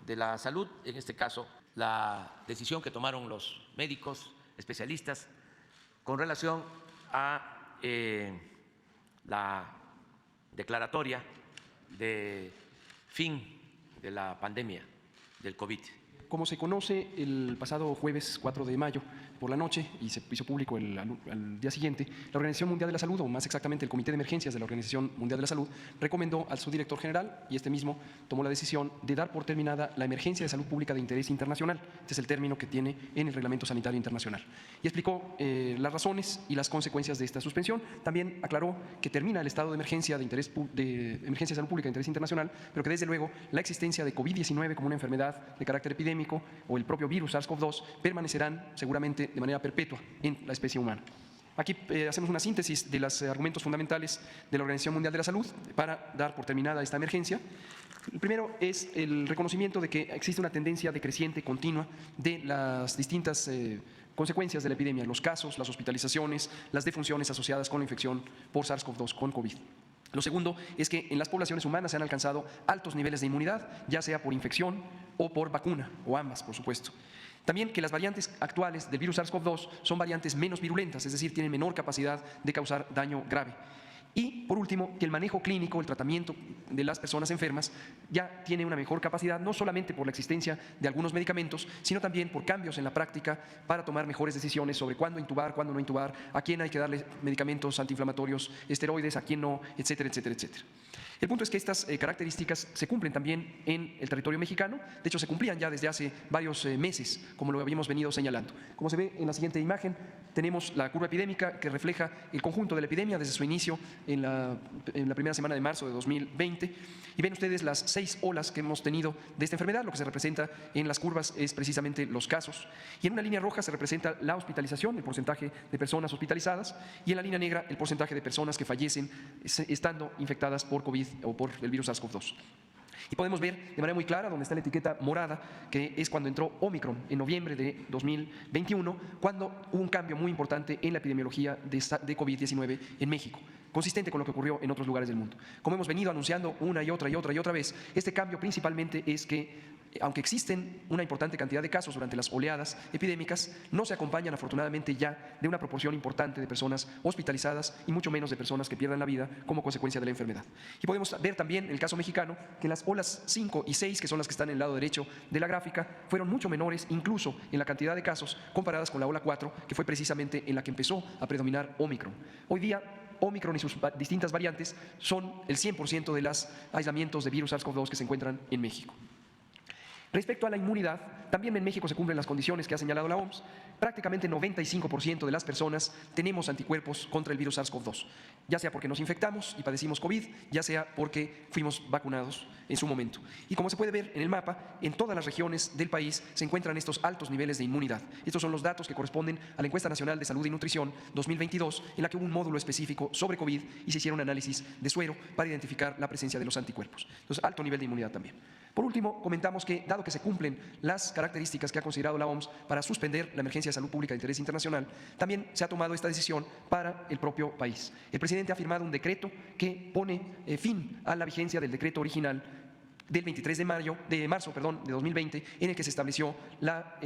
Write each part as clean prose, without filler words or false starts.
de la Salud, en este caso la decisión que tomaron los médicos especialistas con relación a la declaratoria de fin de la pandemia del COVID. Como se conoce, el pasado jueves 4 de mayo por la noche, y se hizo público al día siguiente, la Organización Mundial de la Salud, o más exactamente el Comité de Emergencias de la Organización Mundial de la Salud, recomendó al subdirector general, y este mismo tomó la decisión de dar por terminada la emergencia de salud pública de interés internacional. Este es el término que tiene en el Reglamento Sanitario Internacional. Y explicó las razones y las consecuencias de esta suspensión. También aclaró que termina el estado de emergencia de emergencia de salud pública de interés internacional, pero que desde luego la existencia de COVID-19 como una enfermedad de carácter epidémico o el propio virus SARS-CoV-2 permanecerán seguramente de manera perpetua en la especie humana. Aquí hacemos una síntesis de los argumentos fundamentales de la Organización Mundial de la Salud para dar por terminada esta emergencia. El primero es el reconocimiento de que existe una tendencia decreciente continua de las distintas consecuencias de la epidemia, los casos, las hospitalizaciones, las defunciones asociadas con la infección por SARS-CoV-2, con COVID. Lo segundo es que en las poblaciones humanas se han alcanzado altos niveles de inmunidad, ya sea por infección o por vacuna, o ambas, por supuesto. También que las variantes actuales del virus SARS-CoV-2 son variantes menos virulentas, es decir, tienen menor capacidad de causar daño grave. Y, por último, que el manejo clínico, el tratamiento de las personas enfermas ya tiene una mejor capacidad, no solamente por la existencia de algunos medicamentos, sino también por cambios en la práctica para tomar mejores decisiones sobre cuándo intubar, cuándo no intubar, a quién hay que darle medicamentos antiinflamatorios, esteroides, a quién no, etcétera, etcétera, etcétera. El punto es que estas características se cumplen también en el territorio mexicano. De hecho, se cumplían ya desde hace varios meses, como lo habíamos venido señalando. Como se ve en la siguiente imagen, tenemos la curva epidémica que refleja el conjunto de la epidemia desde su inicio en la primera semana de marzo de 2020. Y ven ustedes las 6 olas que hemos tenido de esta enfermedad. Lo que se representa en las curvas es precisamente los casos. Y en una línea roja se representa la hospitalización, el porcentaje de personas hospitalizadas, y en la línea negra el porcentaje de personas que fallecen estando infectadas por COVID o por el virus SARS-CoV-2. Y podemos ver de manera muy clara donde está la etiqueta morada, que es cuando entró Omicron en noviembre de 2021, cuando hubo un cambio muy importante en la epidemiología de COVID-19 en México, consistente con lo que ocurrió en otros lugares del mundo. Como hemos venido anunciando una y otra vez, este cambio principalmente es que, aunque existen una importante cantidad de casos durante las oleadas epidémicas, no se acompañan afortunadamente ya de una proporción importante de personas hospitalizadas y mucho menos de personas que pierdan la vida como consecuencia de la enfermedad. Y podemos ver también en el caso mexicano que las olas 5 y 6, que son las que están en el lado derecho de la gráfica, fueron mucho menores incluso en la cantidad de casos comparadas con la ola 4, que fue precisamente en la que empezó a predominar Omicron. Hoy día Omicron y sus distintas variantes son el 100% de los aislamientos de virus SARS-CoV-2 que se encuentran en México. Respecto a la inmunidad, también en México se cumplen las condiciones que ha señalado la OMS. Prácticamente 95% de las personas tenemos anticuerpos contra el virus SARS-CoV-2, ya sea porque nos infectamos y padecimos COVID, ya sea porque fuimos vacunados en su momento. Y como se puede ver en el mapa, en todas las regiones del país se encuentran estos altos niveles de inmunidad. Estos son los datos que corresponden a la Encuesta Nacional de Salud y Nutrición 2022, en la que hubo un módulo específico sobre COVID y se hicieron análisis de suero para identificar la presencia de los anticuerpos. Entonces, alto nivel de inmunidad también. Por último, comentamos que, dado que se cumplen las características que ha considerado la OMS para suspender la emergencia de salud pública de interés internacional, también se ha tomado esta decisión para el propio país. El presidente ha firmado un decreto que pone fin a la vigencia del decreto original del 23 de marzo de 2020, en el que se estableció la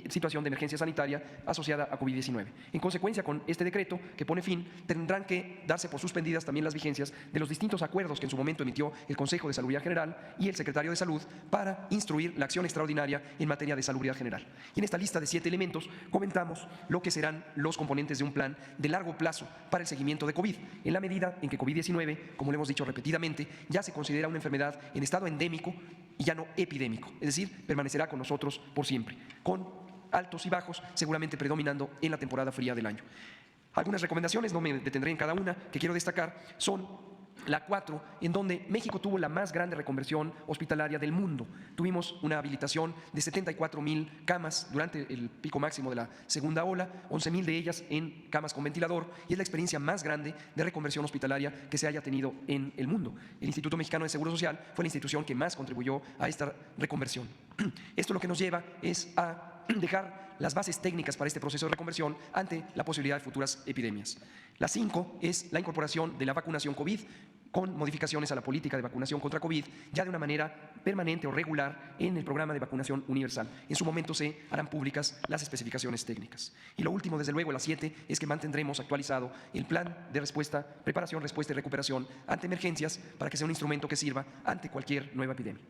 situación de emergencia sanitaria asociada a COVID-19. En consecuencia, con este decreto que pone fin, tendrán que darse por suspendidas también las vigencias de los distintos acuerdos que en su momento emitió el Consejo de Salubridad General y el Secretario de Salud para instruir la acción extraordinaria en materia de salubridad general. Y en esta lista de 7 elementos comentamos lo que serán los componentes de un plan de largo plazo para el seguimiento de COVID, en la medida en que COVID-19, como lo hemos dicho repetidamente, ya se considera una enfermedad en estado endémico y ya no epidémico, es decir, permanecerá con nosotros por siempre, con altos y bajos seguramente predominando en la temporada fría del año. Algunas recomendaciones, no me detendré en cada una, que quiero destacar son la 4, en donde México tuvo la más grande reconversión hospitalaria del mundo. Tuvimos una habilitación de 74,000 camas durante el pico máximo de la segunda ola, 11,000 de ellas en camas con ventilador, y es la experiencia más grande de reconversión hospitalaria que se haya tenido en el mundo. El Instituto Mexicano de Seguro Social fue la institución que más contribuyó a esta reconversión. Esto lo que nos lleva es a dejar las bases técnicas para este proceso de reconversión ante la posibilidad de futuras epidemias. La 5 es la incorporación de la vacunación COVID con modificaciones a la política de vacunación contra COVID, ya de una manera permanente o regular en el programa de vacunación universal. En su momento se harán públicas las especificaciones técnicas. Y lo último, desde luego, la 7, es que mantendremos actualizado el plan de respuesta, preparación, respuesta y recuperación ante emergencias para que sea un instrumento que sirva ante cualquier nueva epidemia.